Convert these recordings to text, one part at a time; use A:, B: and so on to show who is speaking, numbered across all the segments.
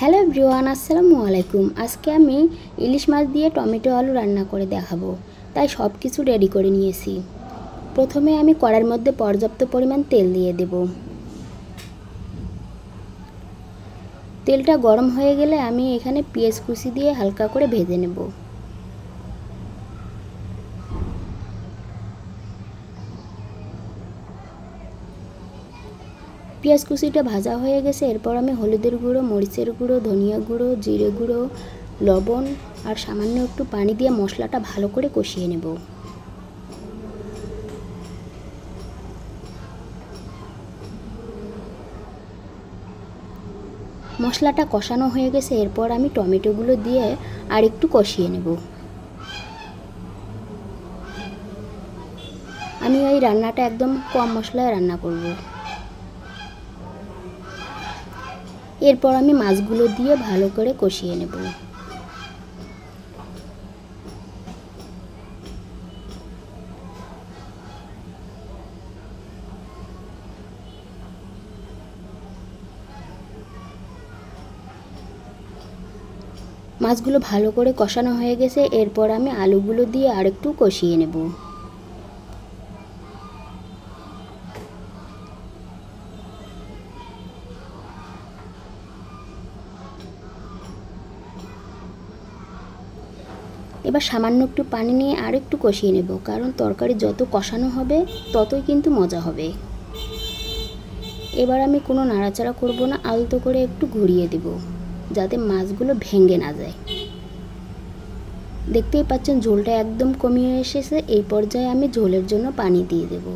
A: Hello everyone, আসসালামু আলাইকুম। আজকে আমি ইলিশ মাছ দিয়ে টমেটো আলু রান্না করে দেখাবো। তাই সব কিছু রেডি করে নিয়েছি। প্রথমে আমি কড়াইয়ের মধ্যে পর্যাপ্ত পরিমাণ তেল দিয়ে দেব। তেলটা গরম হয়ে গেলে আমি এখানে পেঁয়াজ কুচি দিয়ে হালকা করে ভেজে নেব। পেঁয়াজ কুচিটা ভাজা হয়ে গেছে। এরপর আমি হলুদের গুঁড়ো, মরিচের গুঁড়ো, ধনিয়া গুঁড়ো, জিরে গুঁড়ো, লবণ আর সামান্য একটু পানি দিয়ে মশলাটা ভালো করে কষিয়ে নেব। মশলাটা কষানো হয়ে গেছে। এরপর আমি টমেটোগুলো দিয়ে আর একটু কষিয়ে নেব। আমি এই রান্নাটা একদম কম মশলায় রান্না করব। এরপর আমি মাছগুলো দিয়ে ভালো করে কষিয়ে নেব। মাছগুলো ভালো করে কষানো হয়ে গেছে। এরপর আমি আলুগুলো দিয়ে আরেকটু কষিয়ে নেব। এবার সামান্য একটু পানি নিয়ে আরেকটু কষিয়ে নেব, কারণ তরকারি যত কষানো হবে ততই কিন্তু মজা হবে। এবার আমি কোনো নাড়াচাড়া করব না, আলতো করে একটু ঘুরিয়ে দেব যাতে মাছগুলো ভেঙে না যায়। দেখতেই পাচ্ছেন ঝোলটা একদম কমিয়ে এসেছে। এই পর্যায়ে আমি ঝোলের জন্য পানি দিয়ে দেব।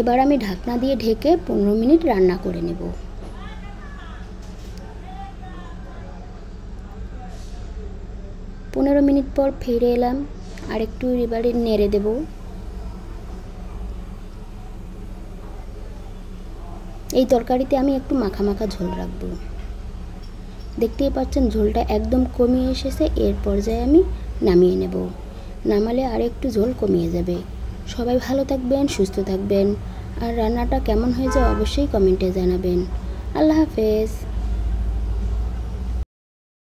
A: এবার আমি ঢাকনা দিয়ে ঢেকে 15 মিনিট রান্না করে নেব। 15 মিনিট পর ফিরে এলাম। আর একটু এবারে নেড়ে দেব। এই তরকারিতে আমি একটু মাখা মাখা ঝোল রাখবো। দেখতেই পাচ্ছেন ঝোলটা একদম কমিয়ে এসেছে। এর পর্যায়ে আমি নামিয়ে নেব। নামালে আর একটু ঝোল কমিয়ে যাবে। সবাই ভালো থাকবেন, সুস্থ থাকবেন। আর রান্নাটা কেমন হয়েছে অবশ্যই কমেন্টে জানাবেন। আল্লাহ হাফেজ।